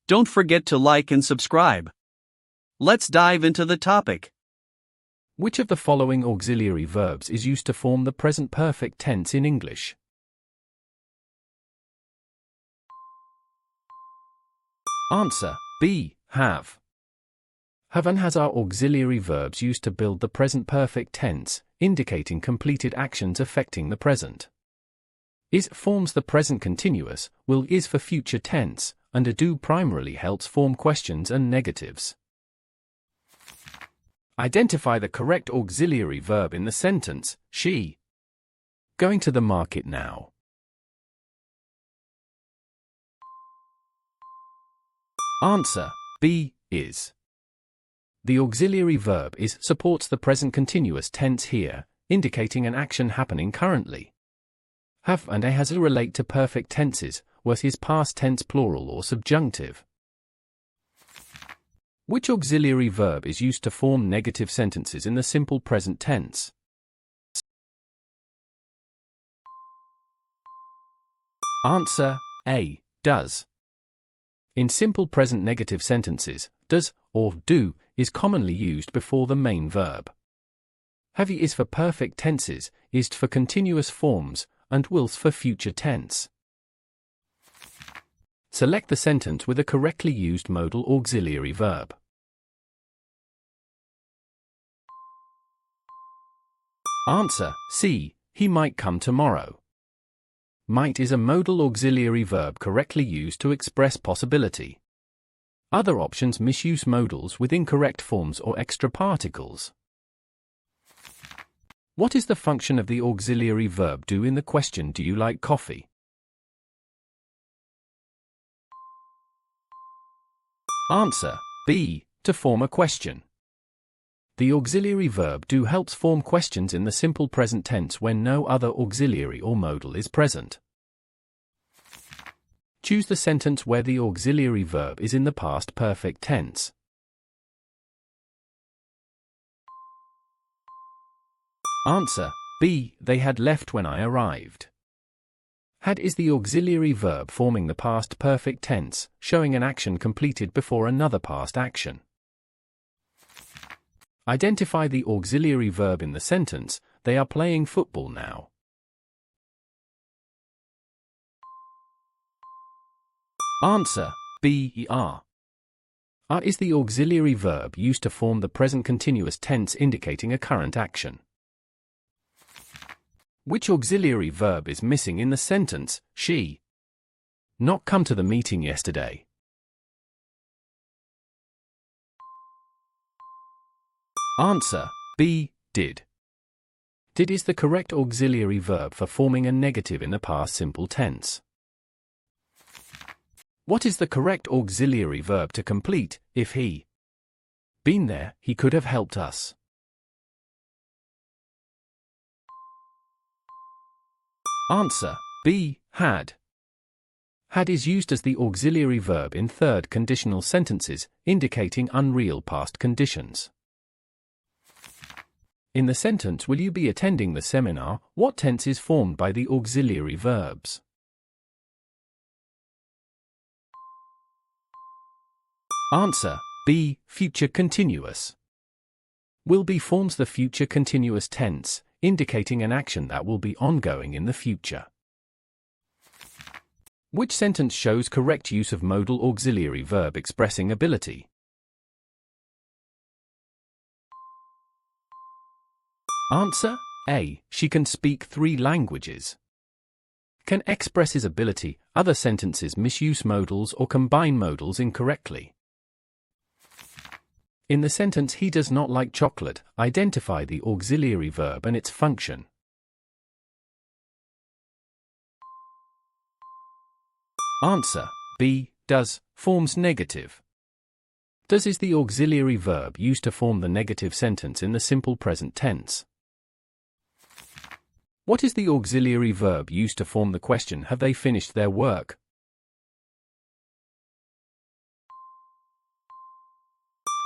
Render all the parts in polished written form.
Don't forget to like and subscribe. Let's dive into the topic. Which of the following auxiliary verbs is used to form the present perfect tense in English? Answer B. Have. Have and has are auxiliary verbs used to build the present perfect tense, indicating completed actions affecting the present. Is forms the present continuous, will is for future tense, and a do primarily helps form questions and negatives. Identify the correct auxiliary verb in the sentence, she. Going to the market now. Answer B. Is. The auxiliary verb is supports the present continuous tense here, indicating an action happening currently. Have and a has relate to perfect tenses, was is past tense plural or subjunctive. Which auxiliary verb is used to form negative sentences in the simple present tense? Answer A. Does. In simple present negative sentences, does or do is commonly used before the main verb. Have is for perfect tenses, is for continuous forms, and wills for future tense. Select the sentence with a correctly used modal auxiliary verb. Answer C. He might come tomorrow. Might is a modal auxiliary verb correctly used to express possibility. Other options misuse modals with incorrect forms or extra particles. What is the function of the auxiliary verb do in the question do you like coffee? Answer B. To form a question. The auxiliary verb do helps form questions in the simple present tense when no other auxiliary or modal is present. Choose the sentence where the auxiliary verb is in the past perfect tense. Answer B. They had left when I arrived. Had is the auxiliary verb forming the past perfect tense, showing an action completed before another past action. Identify the auxiliary verb in the sentence, they are playing football now. Answer B. Are. Are is the auxiliary verb used to form the present continuous tense indicating a current action. Which auxiliary verb is missing in the sentence, she? Not come to the meeting yesterday. Answer B. Did. Did is the correct auxiliary verb for forming a negative in the past simple tense. What is the correct auxiliary verb to complete, if he been there, he could have helped us? Answer B. Had. Had is used as the auxiliary verb in third conditional sentences, indicating unreal past conditions. In the sentence will you be attending the seminar, what tense is formed by the auxiliary verbs? Answer B. Future continuous. Will be forms the future continuous tense, indicating an action that will be ongoing in the future. Which sentence shows correct use of modal auxiliary verb expressing ability? Answer A. She can speak 3 languages. Can express his ability, other sentences misuse modals or combine modals incorrectly. In the sentence he does not like chocolate, identify the auxiliary verb and its function. Answer B. Does, forms negative. Does is the auxiliary verb used to form the negative sentence in the simple present tense. What is the auxiliary verb used to form the question have they finished their work?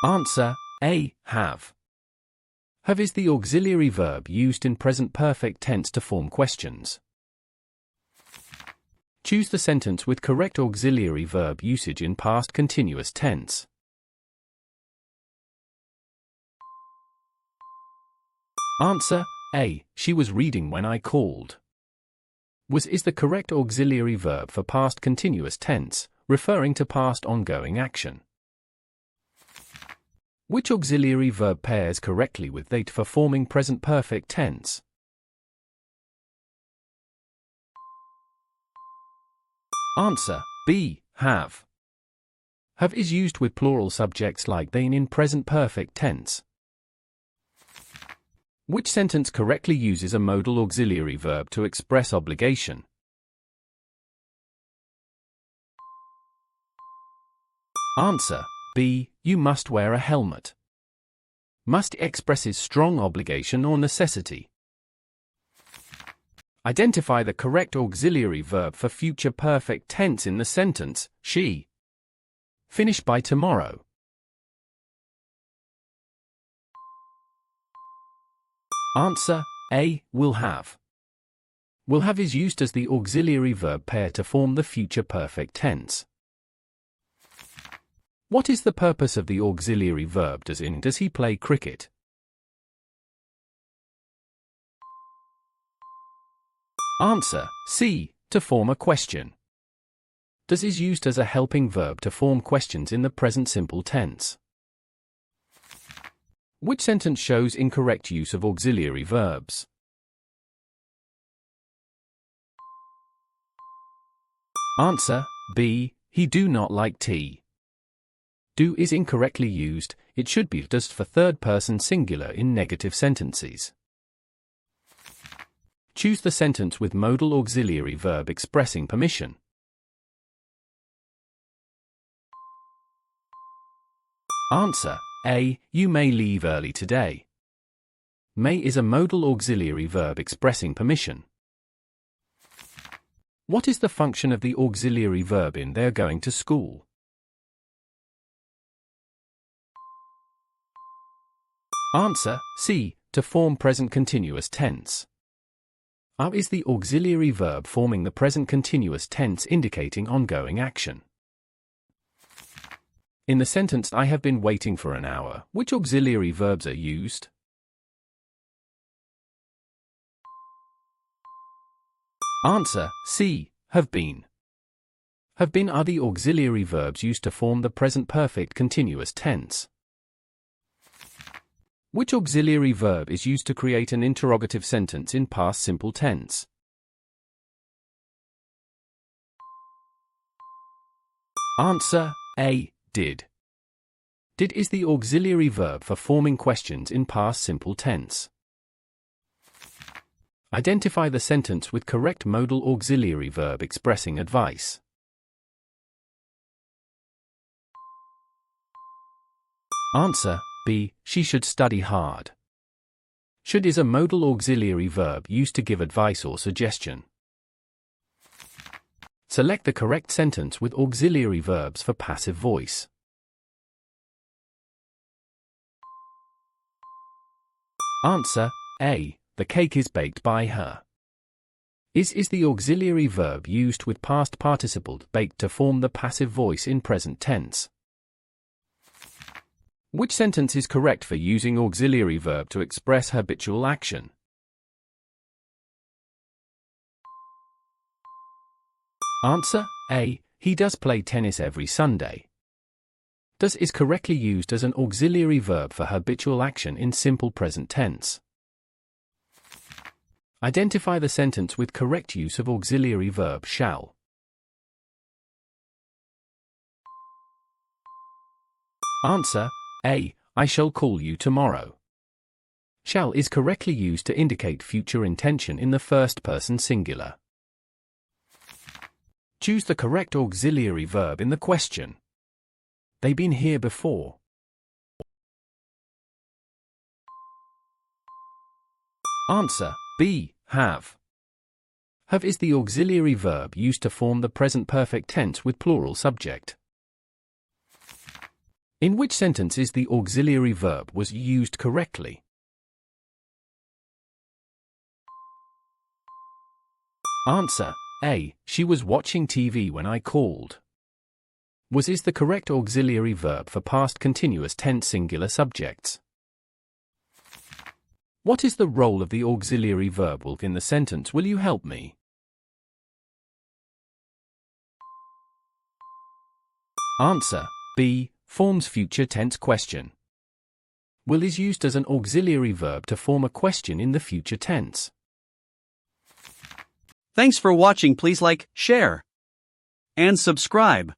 Answer A. Have. Have is the auxiliary verb used in present perfect tense to form questions. Choose the sentence with correct auxiliary verb usage in past continuous tense. Answer A. She was reading when I called. Was is the correct auxiliary verb for past continuous tense, referring to past ongoing action. Which auxiliary verb pairs correctly with date for forming present perfect tense? Answer B. Have. Have is used with plural subjects like they in present perfect tense. Which sentence correctly uses a modal auxiliary verb to express obligation? Answer B. You must wear a helmet. Must expresses strong obligation or necessity. Identify the correct auxiliary verb for future perfect tense in the sentence, she. Finish by tomorrow. Answer A. Will have. Will have is used as the auxiliary verb pair to form the future perfect tense. What is the purpose of the auxiliary verb does he play cricket? Answer C. To form a question. Does is used as a helping verb to form questions in the present simple tense. Which sentence shows incorrect use of auxiliary verbs? Answer B. He do not like tea. Do is incorrectly used, it should be does for third person singular in negative sentences. Choose the sentence with modal auxiliary verb expressing permission. Answer A. You may leave early today. May is a modal auxiliary verb expressing permission. What is the function of the auxiliary verb in they're going to school? Answer C. To form present continuous tense. Are is the auxiliary verb forming the present continuous tense indicating ongoing action. In the sentence I have been waiting for an hour, which auxiliary verbs are used? Answer C. Have been. Have been are the auxiliary verbs used to form the present perfect continuous tense. Which auxiliary verb is used to create an interrogative sentence in past simple tense? Answer A. Did. Did is the auxiliary verb for forming questions in past simple tense. Identify the sentence with correct modal auxiliary verb expressing advice. Answer B. She should study hard. Should is a modal auxiliary verb used to give advice or suggestion. Select the correct sentence with auxiliary verbs for passive voice. Answer A. The cake is baked by her. Is the auxiliary verb used with past participle baked to form the passive voice in present tense. Which sentence is correct for using auxiliary verb to express habitual action? Answer A. He does play tennis every Sunday. Does is correctly used as an auxiliary verb for habitual action in simple present tense. Identify the sentence with correct use of auxiliary verb shall. Answer A. I shall call you tomorrow. Shall is correctly used to indicate future intention in the first person singular. Choose the correct auxiliary verb in the question. They been here before. Answer B. Have. Have is the auxiliary verb used to form the present perfect tense with plural subject. In which sentence is the auxiliary verb was used correctly? Answer A. She was watching TV when I called. Was is the correct auxiliary verb for past continuous tense singular subjects. What is the role of the auxiliary verb in the sentence? Will you help me? Answer B. Forms future tense question. Will is used as an auxiliary verb to form a question in the future tense. Thanks for watching. Please like, share, and subscribe.